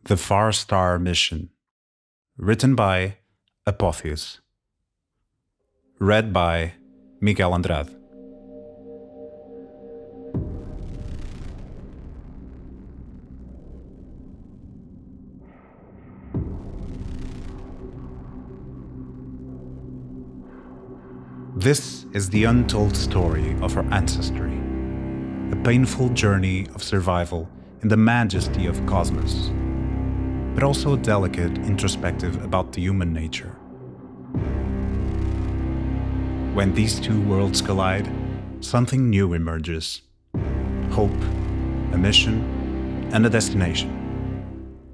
The Far Star Mission. Written by Apotheus. Read by Miguel Andrade. This is the untold story of our ancestry, a painful journey of survival in the majesty of cosmos, but also a delicate introspective about the human nature. When these two worlds collide, something new emerges: hope, a mission, and a destination: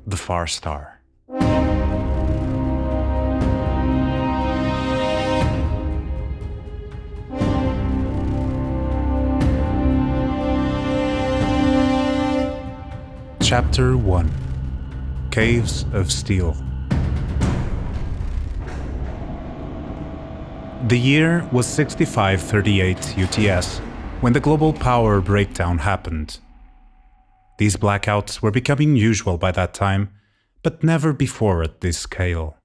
the Far Star. Chapter 1: Caves of Steel. The year was 6538 UTS when the global power breakdown happened. These blackouts were becoming usual by that time, but never before at this scale.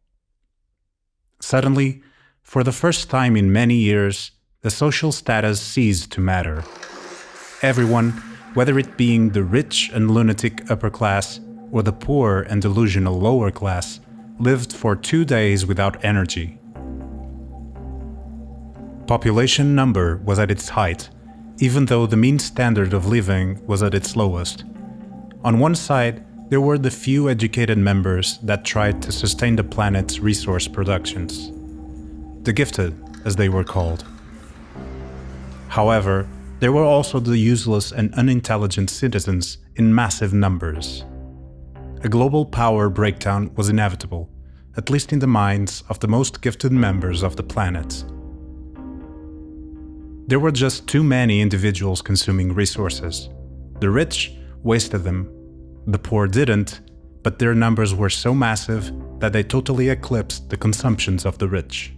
Suddenly, for the first time in many years, the social status ceased to matter. Everyone, whether it being the rich and lunatic upper class or the poor and delusional lower class, lived for 2 days without energy. Population number was at its height, even though the mean standard of living was at its lowest. On one side, there were the few educated members that tried to sustain the planet's resource productions. The gifted, as they were called. However, there were also the useless and unintelligent citizens in massive numbers. A global power breakdown was inevitable, at least in the minds of the most gifted members of the planet. There were just too many individuals consuming resources. The rich wasted them. The poor didn't, but their numbers were so massive that they totally eclipsed the consumptions of the rich.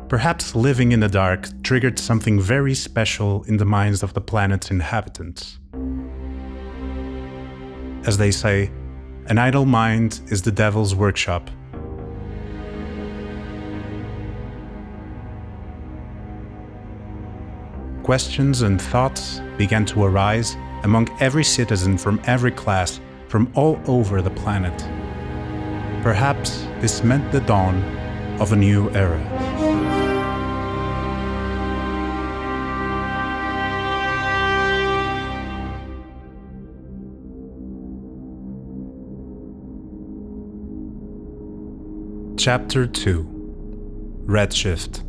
Perhaps living in the dark triggered something very special in the minds of the planet's inhabitants. As they say, an idle mind is the devil's workshop. Questions and thoughts began to arise among every citizen from every class, from all over the planet. Perhaps this meant the dawn of a new era. Chapter 2: Redshift.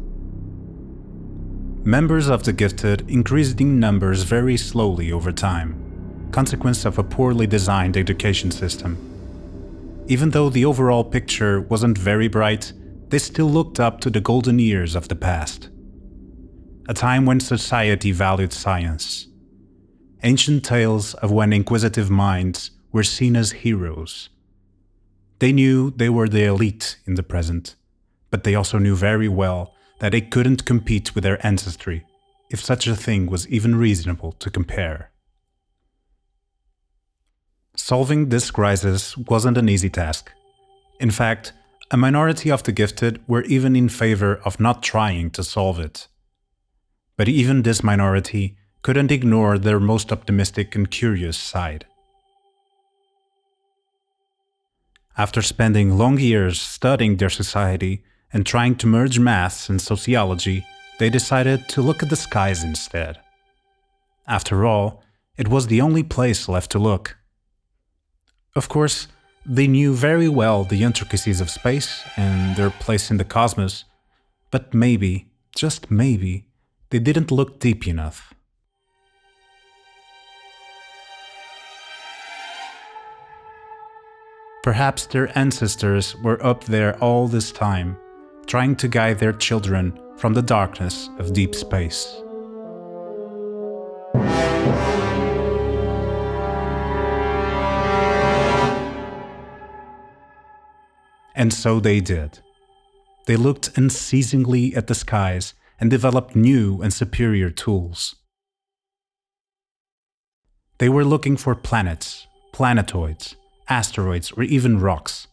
Members of the gifted increased in numbers very slowly over time, consequence of a poorly designed education system. Even though the overall picture wasn't very bright, they still looked up to the golden years of the past. A time when society valued science. Ancient tales of when inquisitive minds were seen as heroes. They knew they were the elite in the present, but they also knew very well that they couldn't compete with their ancestry, if such a thing was even reasonable to compare. Solving this crisis wasn't an easy task. In fact, a minority of the gifted were even in favor of not trying to solve it. But even this minority couldn't ignore their most optimistic and curious side. After spending long years studying their society and trying to merge maths and sociology, they decided to look at the skies instead. After all, it was the only place left to look. Of course, they knew very well the intricacies of space and their place in the cosmos, but maybe, just maybe, they didn't look deep enough. Perhaps their ancestors were up there all this time, trying to guide their children from the darkness of deep space. And so they did. They looked unceasingly at the skies and developed new and superior tools. They were looking for planets, planetoids, asteroids, or even rocks.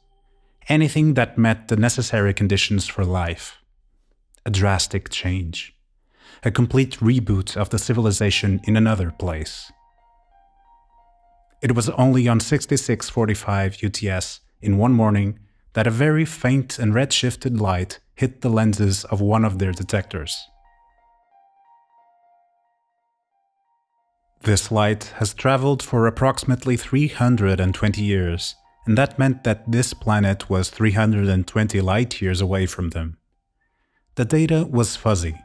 Anything that met the necessary conditions for life. A drastic change. A complete reboot of the civilization in another place. It was only on 6645 UTS in one morning that a very faint and red-shifted light hit the lenses of one of their detectors. This light has traveled for approximately 320 years, and that meant that this planet was 320 light-years away from them. The data was fuzzy,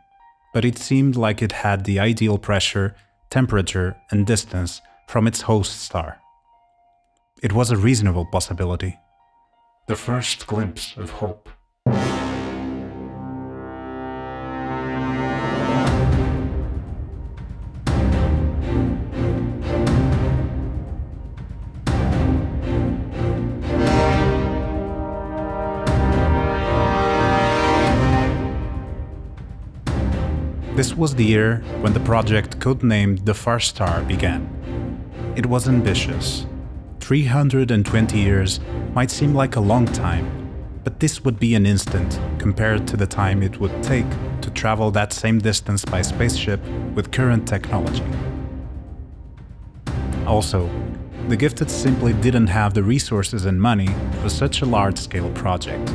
but it seemed like it had the ideal pressure, temperature, and distance from its host star. It was a reasonable possibility. The first glimpse of hope. This was the year when the project codenamed the Far Star began. It was ambitious. 320 years might seem like a long time, but this would be an instant compared to the time it would take to travel that same distance by spaceship with current technology. Also, the Gifted simply didn't have the resources and money for such a large-scale project.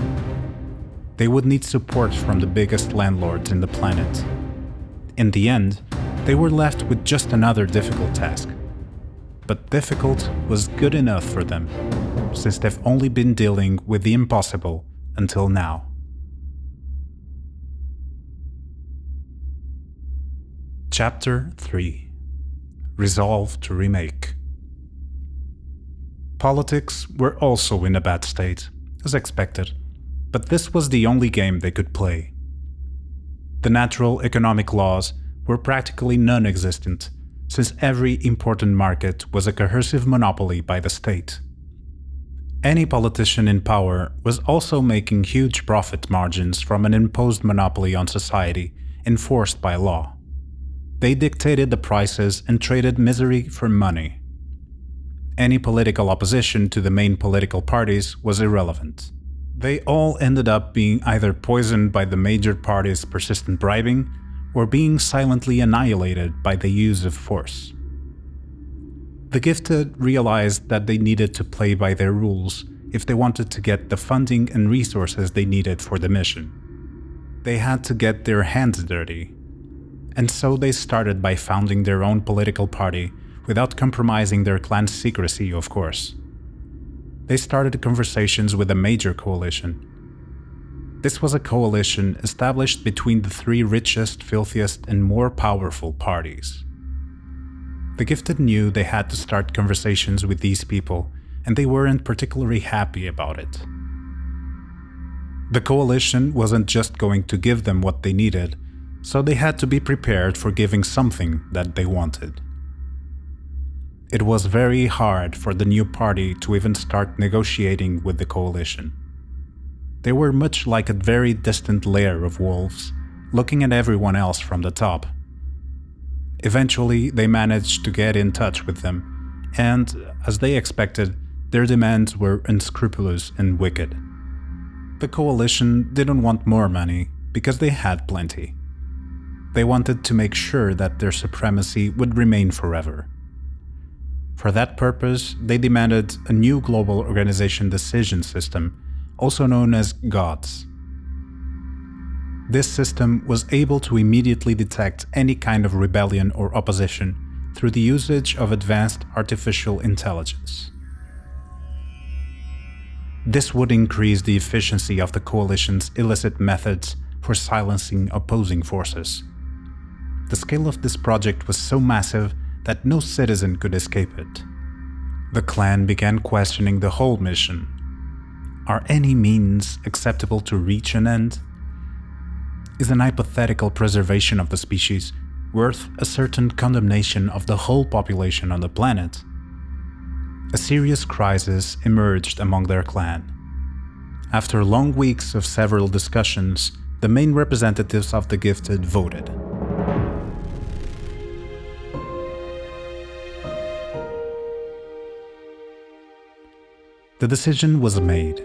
They would need support from the biggest landlords in the planet. In the end, they were left with just another difficult task. But difficult was good enough for them, since they've only been dealing with the impossible until now. Chapter 3: Resolve to Remake. Politics were also in a bad state, as expected, but this was the only game they could play. The natural economic laws were practically non-existent, since every important market was a coercive monopoly by the state. Any politician in power was also making huge profit margins from an imposed monopoly on society enforced by law. They dictated the prices and traded misery for money. Any political opposition to the main political parties was irrelevant. They all ended up being either poisoned by the major parties' persistent bribing or being silently annihilated by the use of force. The Gifted realized that they needed to play by their rules if they wanted to get the funding and resources they needed for the mission. They had to get their hands dirty. And so they started by founding their own political party without compromising their clan's secrecy, of course. They started conversations with a major coalition. This was a coalition established between the three richest, filthiest, and more powerful parties. The Gifted knew they had to start conversations with these people, and they weren't particularly happy about it. The coalition wasn't just going to give them what they needed, so they had to be prepared for giving something that they wanted. It was very hard for the new party to even start negotiating with the coalition. They were much like a very distant lair of wolves, looking at everyone else from the top. Eventually, they managed to get in touch with them, and, as they expected, their demands were unscrupulous and wicked. The coalition didn't want more money, because they had plenty. They wanted to make sure that their supremacy would remain forever. For that purpose, they demanded a new global organization decision system, also known as GODS. This system was able to immediately detect any kind of rebellion or opposition through the usage of advanced artificial intelligence. This would increase the efficiency of the coalition's illicit methods for silencing opposing forces. The scale of this project was so massive that no citizen could escape it. The clan began questioning the whole mission. Are any means acceptable to reach an end? Is an hypothetical preservation of the species worth a certain condemnation of the whole population on the planet? A serious crisis emerged among their clan. After long weeks of several discussions, the main representatives of the Gifted voted. The decision was made.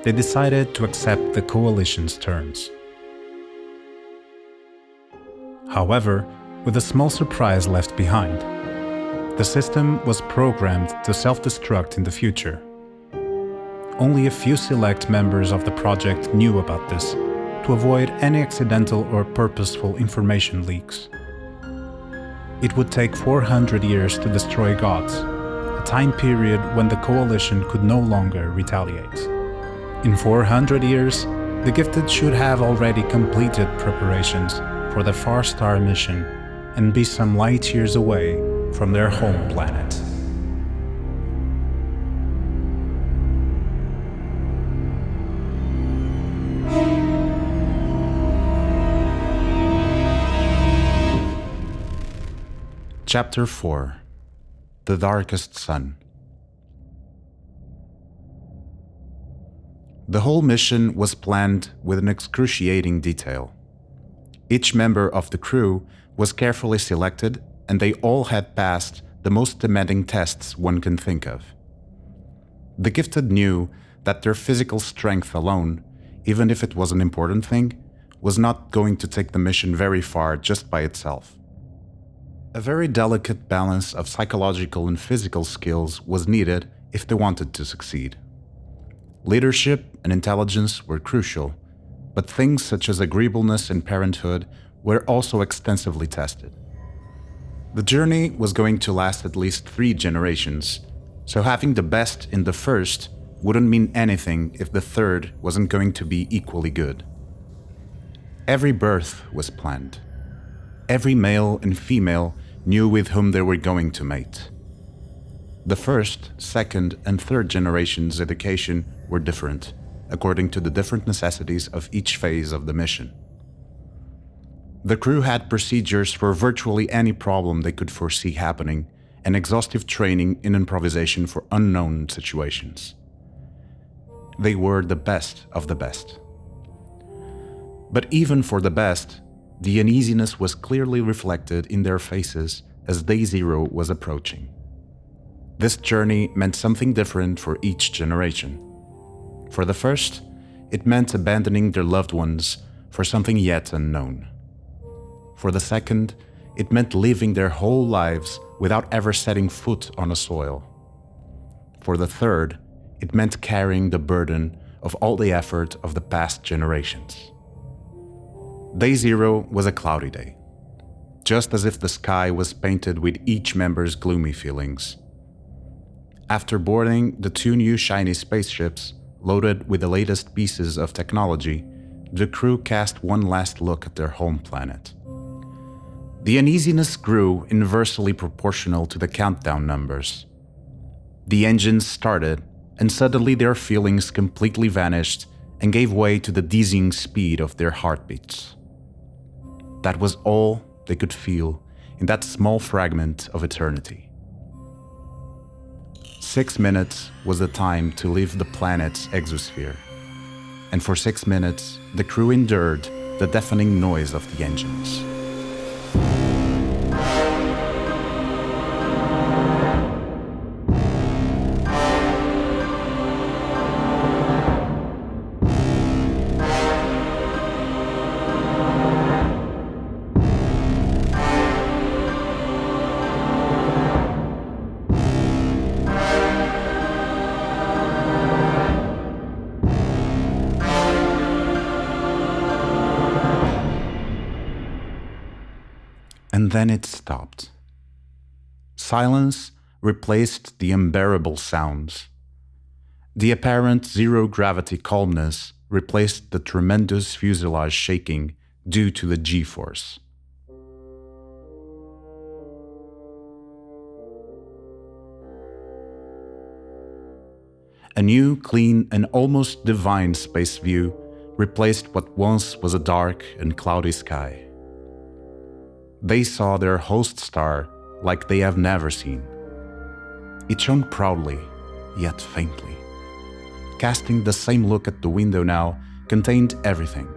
They decided to accept the coalition's terms. However, with a small surprise left behind. The system was programmed to self-destruct in the future. Only a few select members of the project knew about this, to avoid any accidental or purposeful information leaks. It would take 400 years to destroy gods, a time period when the coalition could no longer retaliate. In 400 years, the Gifted should have already completed preparations for the Far Star mission and be some light years away from their home planet. Chapter 4: The Darkest Sun. The whole mission was planned with an excruciating detail. Each member of the crew was carefully selected, and they all had passed the most demanding tests one can think of. The Gifted knew that their physical strength alone, even if it was an important thing, was not going to take the mission very far just by itself. A very delicate balance of psychological and physical skills was needed if they wanted to succeed. Leadership and intelligence were crucial, but things such as agreeableness and parenthood were also extensively tested. The journey was going to last at least 3 generations, so having the best in the first wouldn't mean anything if the third wasn't going to be equally good. Every birth was planned. Every male and female knew with whom they were going to mate. The first, second, and third generations' education were different, according to the different necessities of each phase of the mission. The crew had procedures for virtually any problem they could foresee happening, and exhaustive training in improvisation for unknown situations. They were the best of the best. But even for the best, the uneasiness was clearly reflected in their faces as Day Zero was approaching. This journey meant something different for each generation. For the first, it meant abandoning their loved ones for something yet unknown. For the second, it meant living their whole lives without ever setting foot on a soil. For the third, it meant carrying the burden of all the effort of the past generations. Day Zero was a cloudy day, just as if the sky was painted with each member's gloomy feelings. After boarding the 2 new shiny spaceships, loaded with the latest pieces of technology, the crew cast one last look at their home planet. The uneasiness grew inversely proportional to the countdown numbers. The engines started, and suddenly their feelings completely vanished and gave way to the dizzying speed of their heartbeats. That was all they could feel in that small fragment of eternity. 6 minutes was the time to leave the planet's exosphere, and for 6 minutes the crew endured the deafening noise of the engines. And then it stopped. Silence replaced the unbearable sounds. The apparent zero-gravity calmness replaced the tremendous fuselage shaking due to the G-force. A new, clean, and almost divine space view replaced what once was a dark and cloudy sky. They saw their host star like they have never seen. It shone proudly, yet faintly, casting the same look at the window now contained everything.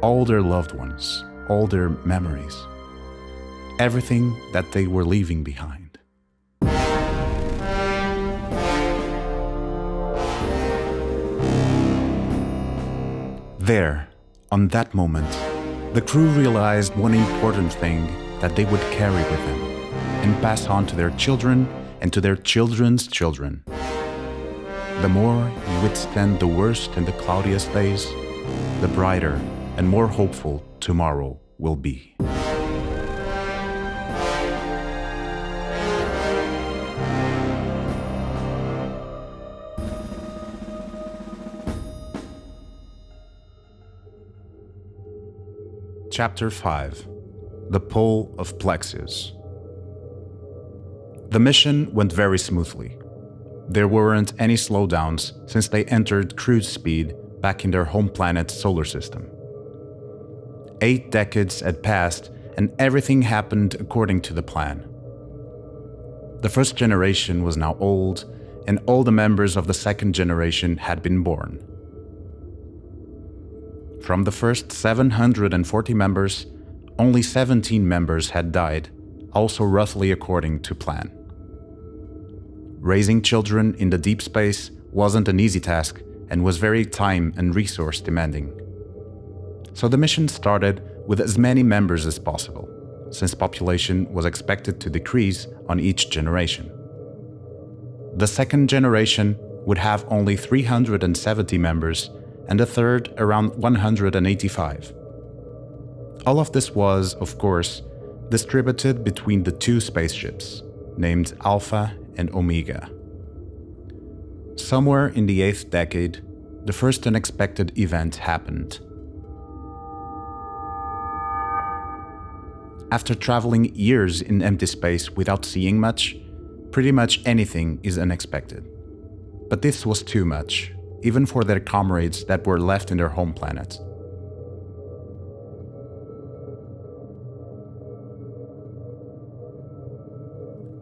All their loved ones, all their memories. Everything that they were leaving behind. There, on that moment, the crew realized one important thing that they would carry with them and pass on to their children and to their children's children. The more you withstand the worst and the cloudiest days, the brighter and more hopeful tomorrow will be. Chapter 5: The Pole of Plexus. The mission went very smoothly. There weren't any slowdowns since they entered cruise speed back in their home planet's solar system. 8 decades had passed and everything happened according to the plan. The first generation was now old, and all the members of the second generation had been born. From the first 740 members, only 17 members had died, also roughly according to plan. Raising children in the deep space wasn't an easy task and was very time and resource demanding. So the mission started with as many members as possible, since population was expected to decrease on each generation. The second generation would have only 370 members, and the third around 185. All of this was, of course, distributed between the 2 spaceships, named Alpha and Omega. Somewhere in the 8th decade, the first unexpected event happened. After traveling years in empty space without seeing much, pretty much anything is unexpected. But this was too much, even for their comrades that were left in their home planet.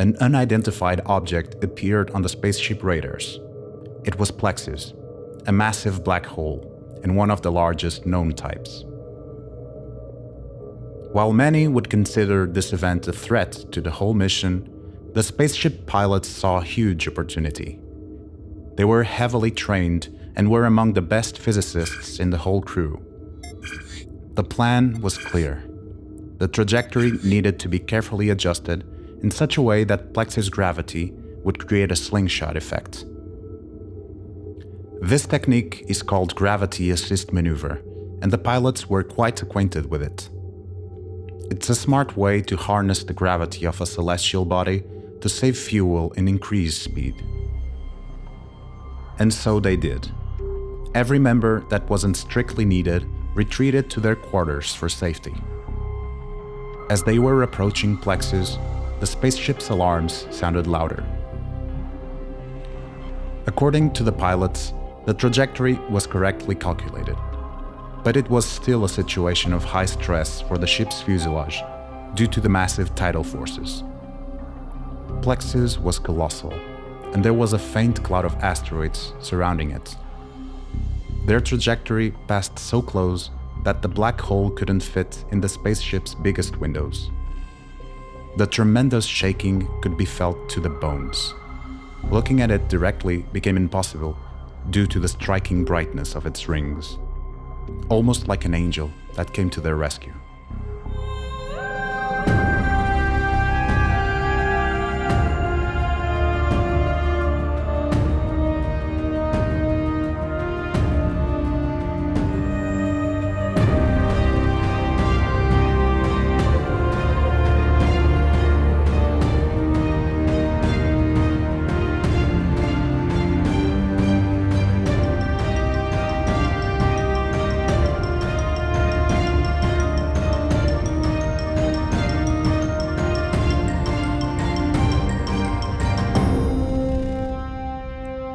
An unidentified object appeared on the spaceship radars. It was Plexus, a massive black hole and one of the largest known types. While many would consider this event a threat to the whole mission, the spaceship pilots saw a huge opportunity. They were heavily trained and were among the best physicists in the whole crew. The plan was clear. The trajectory needed to be carefully adjusted in such a way that Plexus gravity would create a slingshot effect. This technique is called gravity assist maneuver, and the pilots were quite acquainted with it. It's a smart way to harness the gravity of a celestial body to save fuel and increase speed. And so they did. Every member that wasn't strictly needed retreated to their quarters for safety. As they were approaching Plexus, the spaceship's alarms sounded louder. According to the pilots, the trajectory was correctly calculated, but it was still a situation of high stress for the ship's fuselage due to the massive tidal forces. Plexus was colossal, and there was a faint cloud of asteroids surrounding it. Their trajectory passed so close that the black hole couldn't fit in the spaceship's biggest windows. The tremendous shaking could be felt to the bones. Looking at it directly became impossible due to the striking brightness of its rings, almost like an angel that came to their rescue.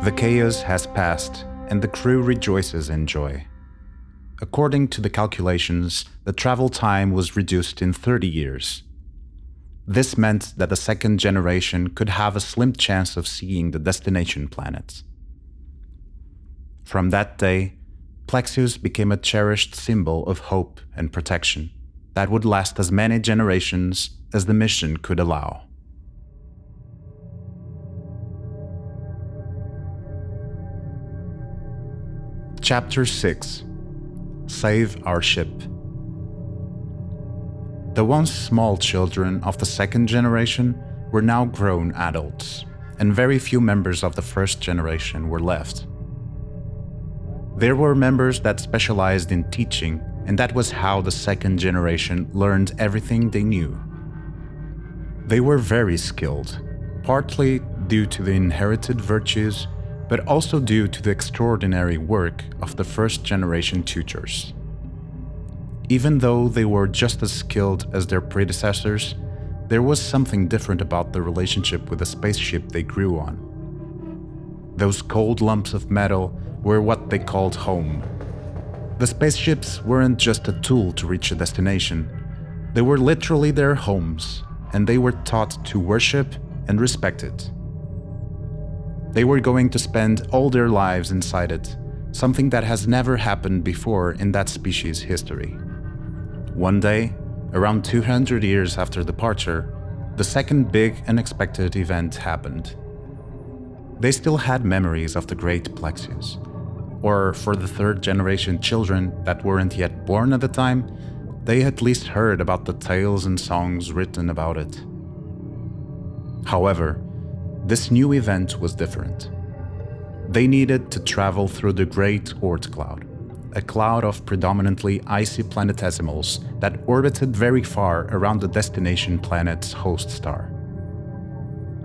The chaos has passed, and the crew rejoices in joy. According to the calculations, the travel time was reduced in 30 years. This meant that the second generation could have a slim chance of seeing the destination planets. From that day, Plexius became a cherished symbol of hope and protection that would last as many generations as the mission could allow. Chapter 6: Save Our Ship. The once small children of the second generation were now grown adults, and very few members of the first generation were left. There were members that specialized in teaching, and that was how the second generation learned everything they knew. They were very skilled, partly due to the inherited virtues, but also due to the extraordinary work of the first generation tutors. Even though they were just as skilled as their predecessors, there was something different about the relationship with the spaceship they grew on. Those cold lumps of metal were what they called home. The spaceships weren't just a tool to reach a destination. They were literally their homes, and they were taught to worship and respect it. They were going to spend all their lives inside it, something that has never happened before in that species' history. One day, around 200 years after departure, the second big unexpected event happened. They still had memories of the great Plexius, or for the third generation children that weren't yet born at the time, they at least heard about the tales and songs written about it. However, this new event was different. They needed to travel through the Great Oort Cloud, a cloud of predominantly icy planetesimals that orbited very far around the destination planet's host star.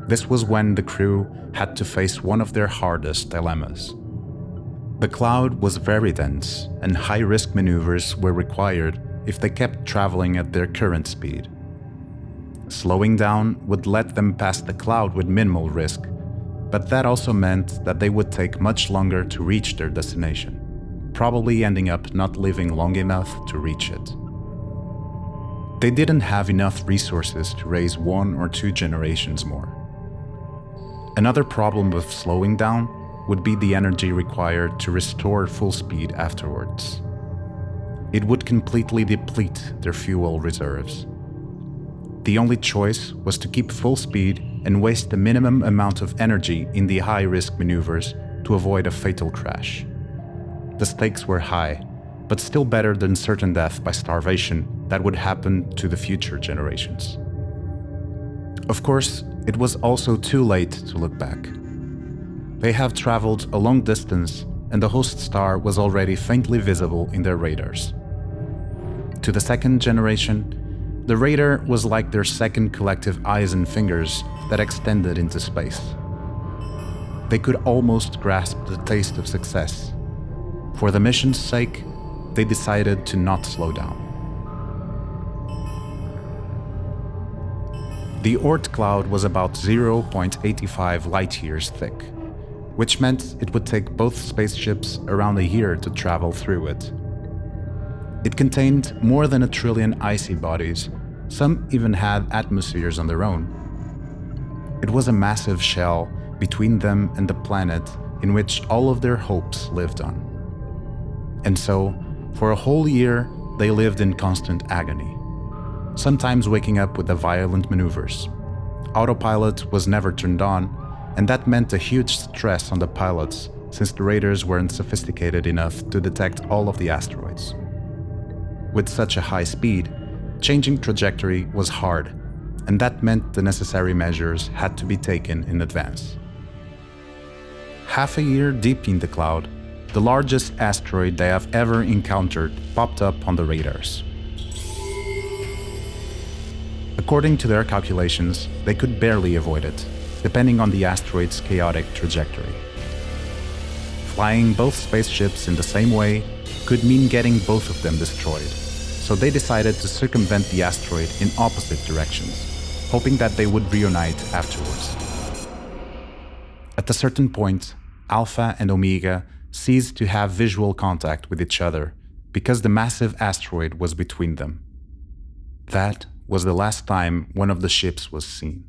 This was when the crew had to face one of their hardest dilemmas. The cloud was very dense, and high-risk maneuvers were required if they kept traveling at their current speed. Slowing down would let them pass the cloud with minimal risk, but that also meant that they would take much longer to reach their destination, probably ending up not living long enough to reach it. They didn't have enough resources to raise 1 or 2 generations more. Another problem with slowing down would be the energy required to restore full speed afterwards. It would completely deplete their fuel reserves. The only choice was to keep full speed and waste the minimum amount of energy in the high-risk maneuvers to avoid a fatal crash. The stakes were high, but still better than certain death by starvation that would happen to the future generations. Of course, it was also too late to look back. They have traveled a long distance, and the host star was already faintly visible in their radars. To the second generation, the radar was like their second collective eyes and fingers that extended into space. They could almost grasp the taste of success. For the mission's sake, they decided to not slow down. The Oort cloud was about 0.85 light-years thick, which meant it would take both spaceships around a year to travel through it. It contained more than 1 trillion icy bodies. Some even had atmospheres on their own. It was a massive shell between them and the planet in which all of their hopes lived on. And so, for a whole year, they lived in constant agony, sometimes waking up with the violent maneuvers. Autopilot was never turned on, and that meant a huge stress on the pilots since the radars weren't sophisticated enough to detect all of the asteroids. With such a high speed, changing trajectory was hard, and that meant the necessary measures had to be taken in advance. Half a year deep in the cloud, the largest asteroid they have ever encountered popped up on the radars. According to their calculations, they could barely avoid it, depending on the asteroid's chaotic trajectory. Flying both spaceships in the same way could mean getting both of them destroyed, so they decided to circumvent the asteroid in opposite directions, hoping that they would reunite afterwards. At a certain point, Alpha and Omega ceased to have visual contact with each other because the massive asteroid was between them. That was the last time one of the ships was seen.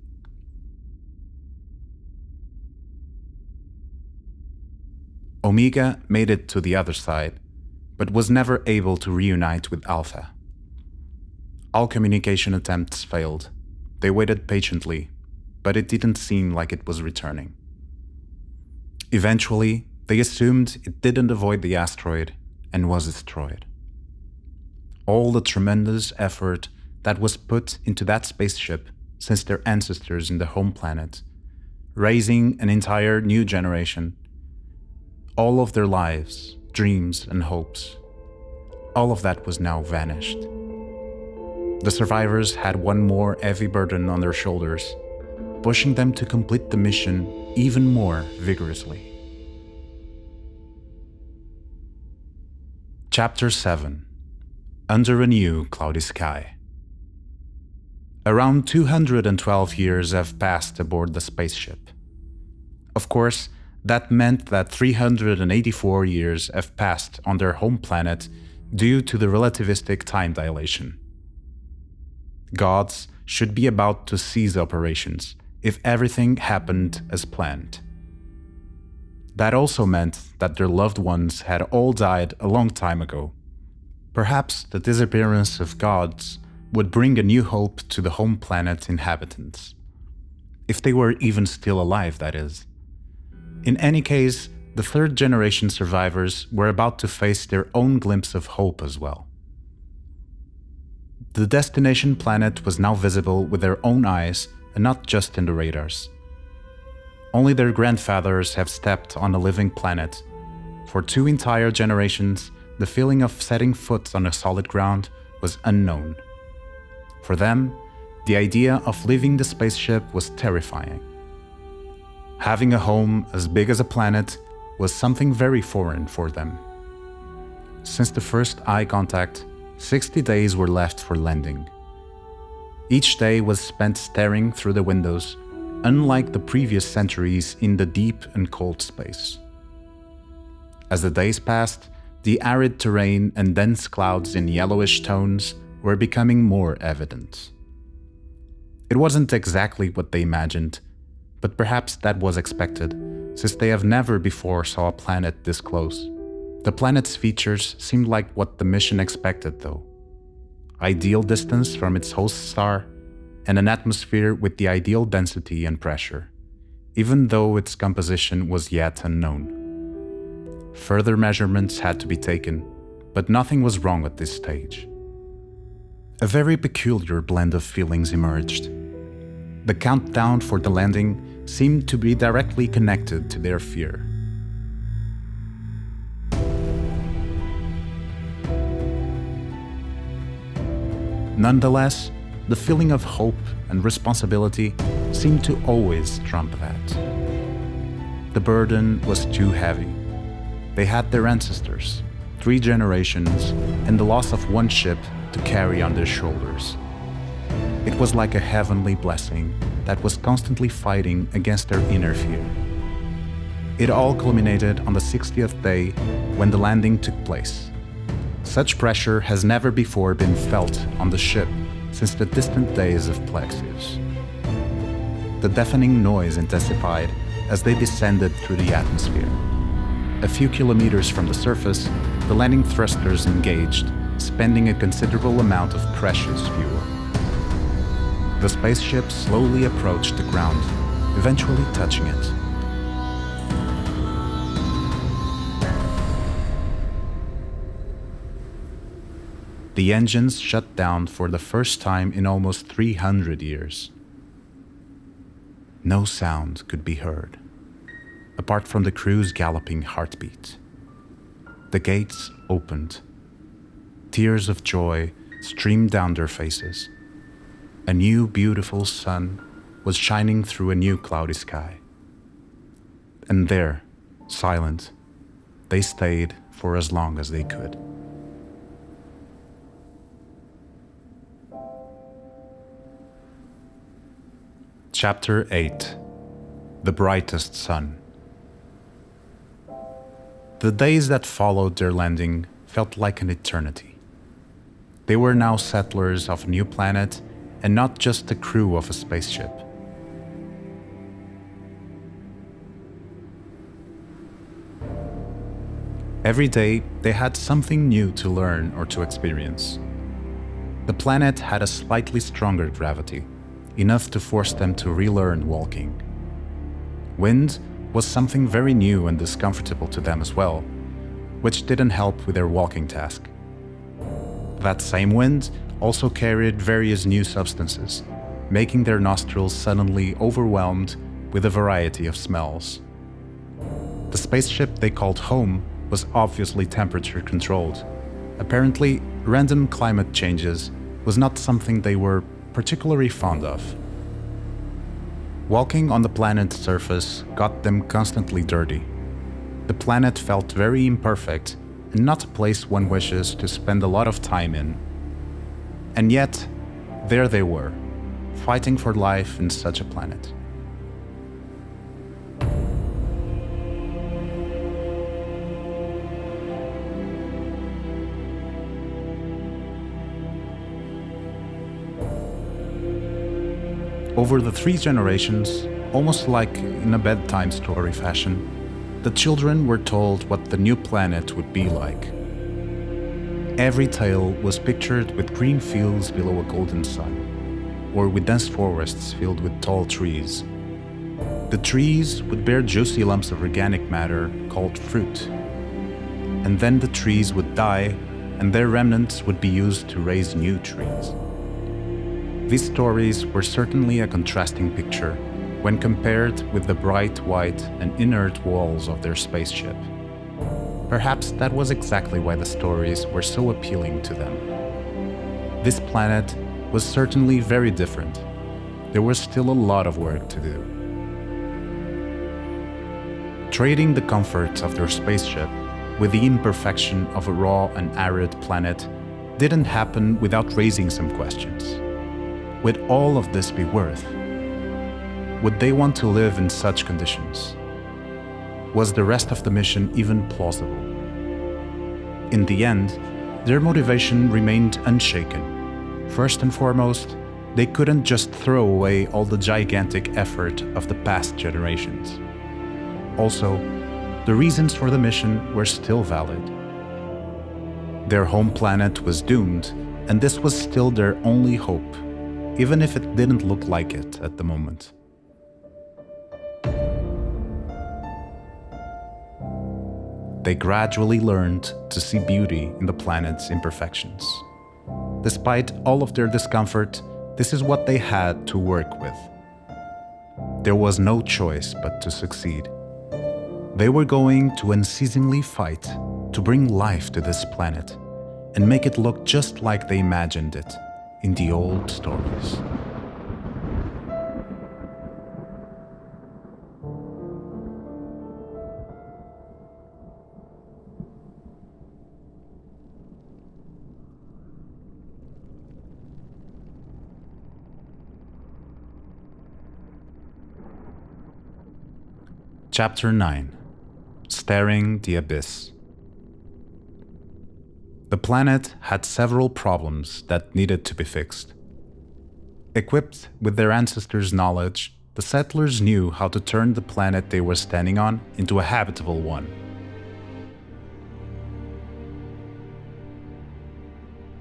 Omega made it to the other side, but was never able to reunite with Alpha. All communication attempts failed. They waited patiently, but it didn't seem like it was returning. Eventually, they assumed it didn't avoid the asteroid and was destroyed. All the tremendous effort that was put into that spaceship since their ancestors in the home planet, raising an entire new generation, all of their lives, dreams, and hopes, all of that was now vanished. The survivors had one more heavy burden on their shoulders, pushing them to complete the mission even more vigorously. Chapter 7: Under a New Cloudy Sky. Around 212 years have passed aboard the spaceship. Of course, that meant that 384 years have passed on their home planet due to the relativistic time dilation. Gods should be about to cease operations if everything happened as planned. That also meant that their loved ones had all died a long time ago. Perhaps the disappearance of gods would bring a new hope to the home planet's inhabitants. If they were even still alive, that is. In any case, the third-generation survivors were about to face their own glimpse of hope as well. The destination planet was now visible with their own eyes and not just in the radars. Only their grandfathers have stepped on a living planet. For 2 entire generations, the feeling of setting foot on a solid ground was unknown. For them, the idea of leaving the spaceship was terrifying. Having a home as big as a planet was something very foreign for them. Since the first eye contact, 60 days were left for landing. Each day was spent staring through the windows, unlike the previous centuries in the deep and cold space. As the days passed, the arid terrain and dense clouds in yellowish tones were becoming more evident. It wasn't exactly what they imagined, but perhaps that was expected, since they have never before saw a planet this close. The planet's features seemed like what the mission expected, though. Ideal distance from its host star, and an atmosphere with the ideal density and pressure, even though its composition was yet unknown. Further measurements had to be taken, but nothing was wrong at this stage. A very peculiar blend of feelings emerged. The countdown for the landing seemed to be directly connected to their fear. Nonetheless, the feeling of hope and responsibility seemed to always trump that. The burden was too heavy. They had their ancestors, 3 generations, and the loss of 1 ship to carry on their shoulders. It was like a heavenly blessing that was constantly fighting against their inner fear. It all culminated on the 60th day when the landing took place. Such pressure has never before been felt on the ship since the distant days of Plexius. The deafening noise intensified as they descended through the atmosphere. A few kilometers from the surface, the landing thrusters engaged, spending a considerable amount of precious fuel. The spaceship slowly approached the ground, eventually touching it. The engines shut down for the first time in almost 300 years. No sound could be heard, apart from the crew's galloping heartbeat. The gates opened. Tears of joy streamed down their faces. A new beautiful sun was shining through a new cloudy sky. And there, silent, they stayed for as long as they could. Chapter 8: The Brightest Sun. The days that followed their landing felt like an eternity. They were now settlers of a new planet and not just the crew of a spaceship. Every day, they had something new to learn or to experience. The planet had a slightly stronger gravity, enough to force them to relearn walking. Wind was something very new and discomfortable to them as well, which didn't help with their walking task. That same wind also carried various new substances, making their nostrils suddenly overwhelmed with a variety of smells. The spaceship they called home was obviously temperature controlled. Apparently, random climate changes was not something they were particularly fond of. Walking on the planet's surface got them constantly dirty. The planet felt very imperfect and not a place one wishes to spend a lot of time in. And yet, there they were, fighting for life in such a planet. Over the 3 generations, almost like in a bedtime story fashion, the children were told what the new planet would be like. Every tale was pictured with green fields below a golden sun, or with dense forests filled with tall trees. The trees would bear juicy lumps of organic matter called fruit. And then the trees would die, and their remnants would be used to raise new trees. These stories were certainly a contrasting picture when compared with the bright white and inert walls of their spaceship. Perhaps that was exactly why the stories were so appealing to them. This planet was certainly very different. There was still a lot of work to do. Trading the comforts of their spaceship with the imperfection of a raw and arid planet didn't happen without raising some questions. Would all of this be worth? Would they want to live in such conditions? Was the rest of the mission even plausible? In the end, their motivation remained unshaken. First and foremost, they couldn't just throw away all the gigantic effort of the past generations. Also, the reasons for the mission were still valid. Their home planet was doomed, and this was still their only hope, even if it didn't look like it at the moment. They gradually learned to see beauty in the planet's imperfections. Despite all of their discomfort, this is what they had to work with. There was no choice but to succeed. They were going to unceasingly fight to bring life to this planet and make it look just like they imagined it in the old stories. Chapter 9: Staring the Abyss. The planet had several problems that needed to be fixed. Equipped with their ancestors' knowledge, the settlers knew how to turn the planet they were standing on into a habitable one.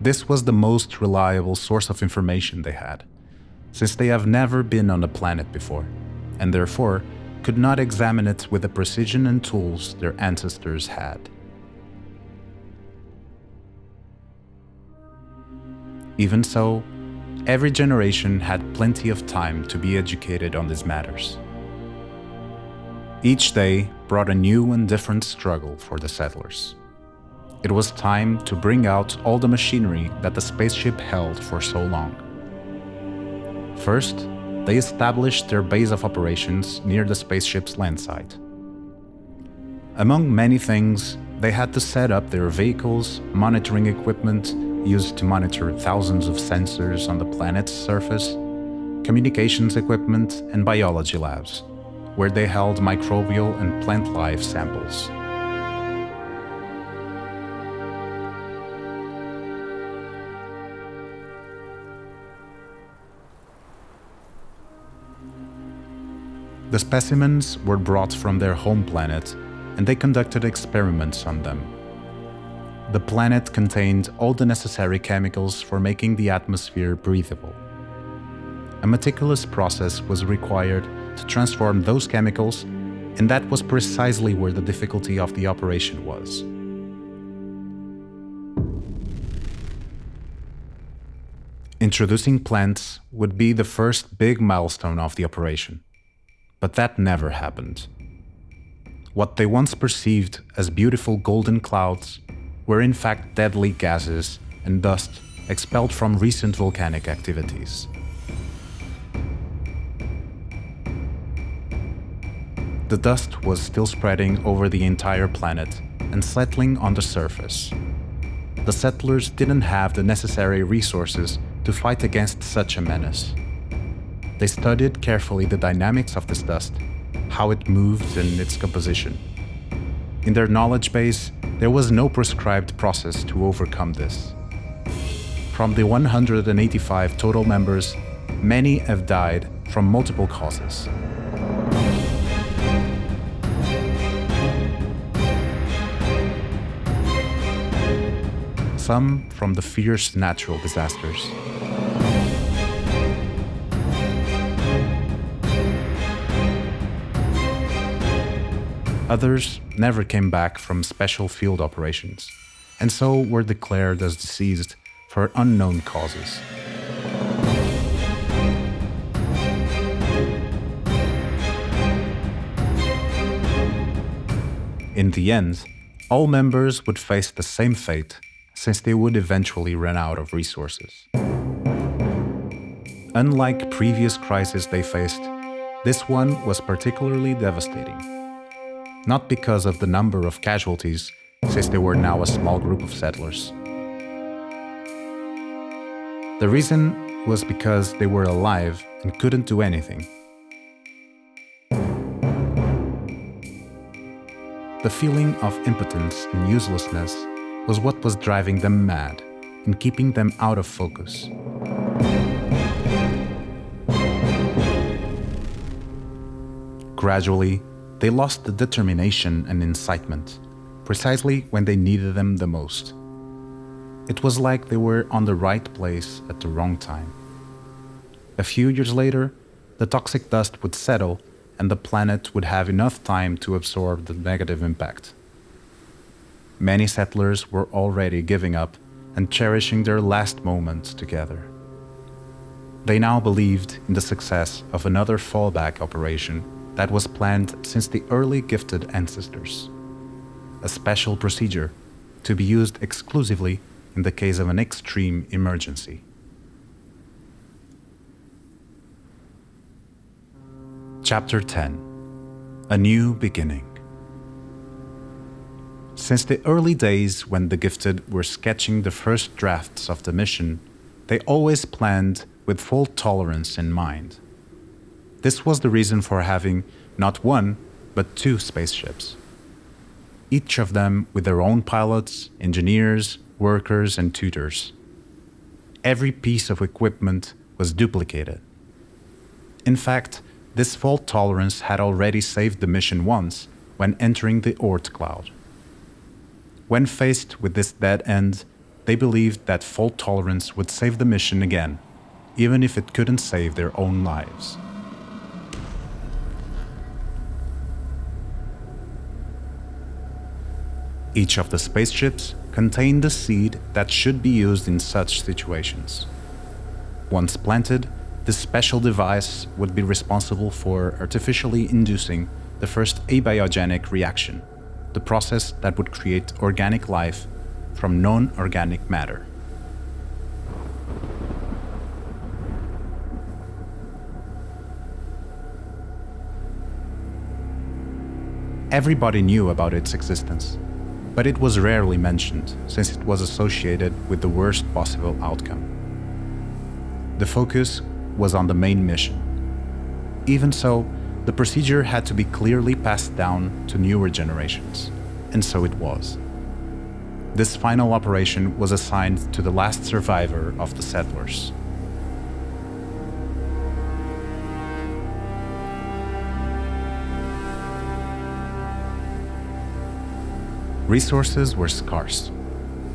This was the most reliable source of information they had, since they have never been on the planet before, and therefore could not examine it with the precision and tools their ancestors had. Even so, every generation had plenty of time to be educated on these matters. Each day brought a new and different struggle for the settlers. It was time to bring out all the machinery that the spaceship held for so long. First, they established their base of operations near the spaceship's land site. Among many things, they had to set up their vehicles, monitoring equipment used to monitor thousands of sensors on the planet's surface, communications equipment, and biology labs, where they held microbial and plant life samples. The specimens were brought from their home planet, and they conducted experiments on them The planet contained all the necessary chemicals for making the atmosphere breathable. A meticulous process was required to transform those chemicals, and that was precisely where the difficulty of the operation was. Introducing plants would be the first big milestone of the operation, but that never happened. What they once perceived as beautiful golden clouds were in fact deadly gases and dust expelled from recent volcanic activities. The dust was still spreading over the entire planet and settling on the surface. The settlers didn't have the necessary resources to fight against such a menace. They studied carefully the dynamics of this dust, how it moved and its composition. In their knowledge base, there was no prescribed process to overcome this. From the 185 total members, many have died from multiple causes. Some from the fierce natural disasters. Others never came back from special field operations, and so were declared as deceased for unknown causes. In the end, all members would face the same fate, since they would eventually run out of resources. Unlike previous crises they faced, this one was particularly devastating. Not because of the number of casualties, since they were now a small group of settlers. The reason was because they were alive and couldn't do anything. The feeling of impotence and uselessness was what was driving them mad and keeping them out of focus. Gradually, they lost the determination and incitement, precisely when they needed them the most. It was like they were on the right place at the wrong time. A few years later, the toxic dust would settle and the planet would have enough time to absorb the negative impact. Many settlers were already giving up and cherishing their last moments together. They now believed in the success of another fallback operation that was planned since the early gifted ancestors. A special procedure to be used exclusively in the case of an extreme emergency. Chapter 10: A New Beginning. Since the early days when the gifted were sketching the first drafts of the mission, they always planned with fault tolerance in mind. This was the reason for having not one, but 2 spaceships. Each of them with their own pilots, engineers, workers, and tutors. Every piece of equipment was duplicated. In fact, this fault tolerance had already saved the mission once when entering the Oort cloud. When faced with this dead end, they believed that fault tolerance would save the mission again, even if it couldn't save their own lives. Each of the spaceships contained the seed that should be used in such situations. Once planted, this special device would be responsible for artificially inducing the first abiogenic reaction, the process that would create organic life from non-organic matter. Everybody knew about its existence, but it was rarely mentioned since it was associated with the worst possible outcome. The focus was on the main mission. Even so, the procedure had to be clearly passed down to newer generations, and so it was. This final operation was assigned to the last survivor of the settlers. Resources were scarce.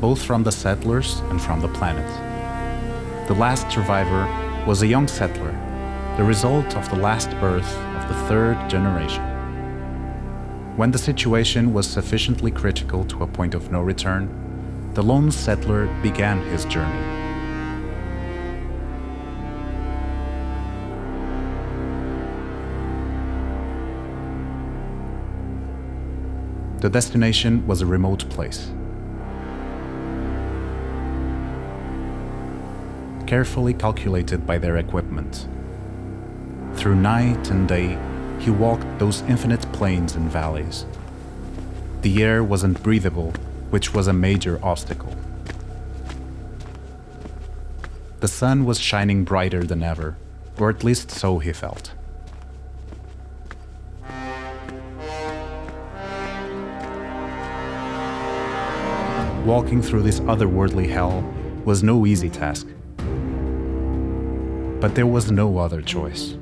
both from the settlers and from the planet. The last survivor was a young settler, the result of the last birth of the third generation. When the situation was sufficiently critical to a point of no return, the lone settler began his journey. The destination was a remote place. Carefully calculated by their equipment. Through night and day, he walked those infinite plains and valleys. The air wasn't breathable, which was a major obstacle. The sun was shining brighter than ever, or at least so he felt. Walking through this otherworldly hell was no easy task. But there was no other choice.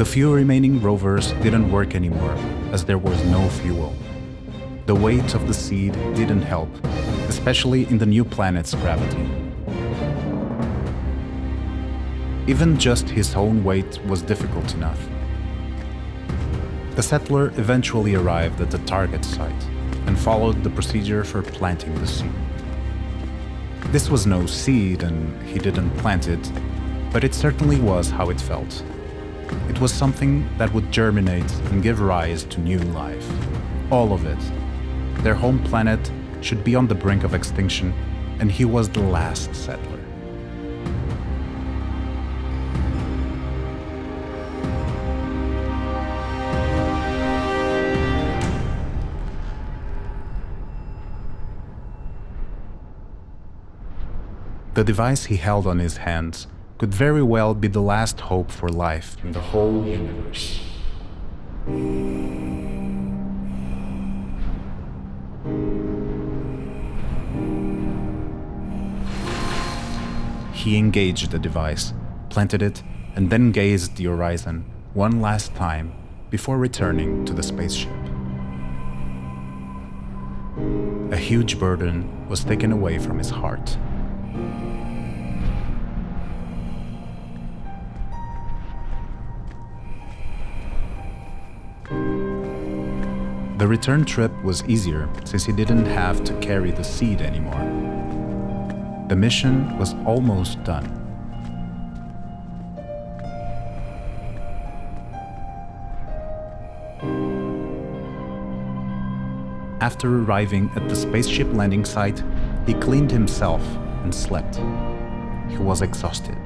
The few remaining rovers didn't work anymore, as there was no fuel. The weight of the seed didn't help, especially in the new planet's gravity. Even just his own weight was difficult enough. The settler eventually arrived at the target site and followed the procedure for planting the seed. This was no seed and he didn't plant it, but it certainly was how it felt. It was something that would germinate and give rise to new life. All of it. Their home planet should be on the brink of extinction, and he was the last settler. The device he held on his hands could very well be the last hope for life in the whole universe. He engaged the device, planted it, and then gazed the horizon one last time before returning to the spaceship. A huge burden was taken away from his heart. The return trip was easier since he didn't have to carry the seed anymore. The mission was almost done. After arriving at the spaceship landing site, he cleaned himself and slept. He was exhausted,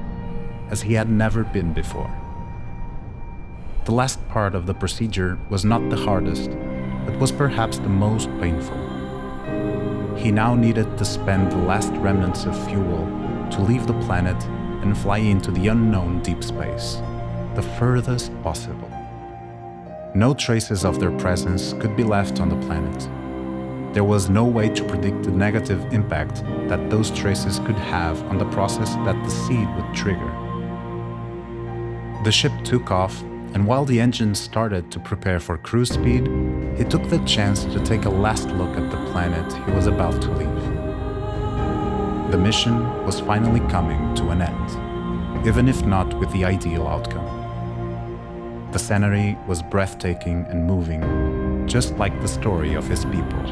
as he had never been before. The last part of the procedure was not the hardest, but was perhaps the most painful. He now needed to spend the last remnants of fuel to leave the planet and fly into the unknown deep space, the furthest possible. No traces of their presence could be left on the planet. There was no way to predict the negative impact that those traces could have on the process that the seed would trigger. The ship took off, and while the engines started to prepare for cruise speed, he took the chance to take a last look at the planet he was about to leave. The mission was finally coming to an end, even if not with the ideal outcome. The scenery was breathtaking and moving, just like the story of his people.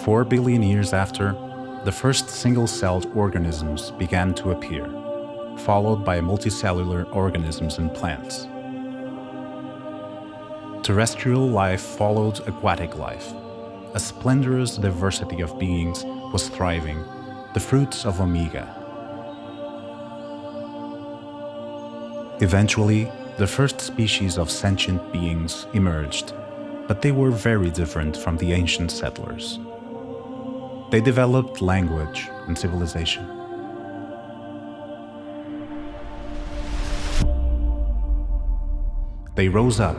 4 billion years after, the first single-celled organisms began to appear, followed by multicellular organisms and plants. Terrestrial life followed aquatic life. A splendorous diversity of beings was thriving, the fruits of Omega. Eventually, the first species of sentient beings emerged, but they were very different from the ancient settlers. They developed language and civilization. They rose up,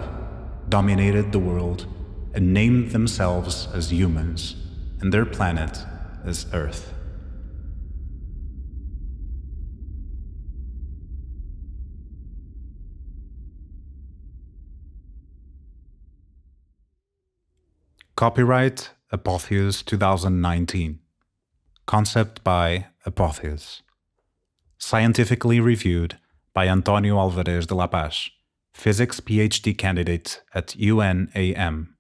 dominated the world, and named themselves as humans and their planet as Earth. Copyright Apotheus 2019. Concept by Apotheus. Scientifically reviewed by Antonio Alvarez de la Paz, Physics PhD candidate at UNAM.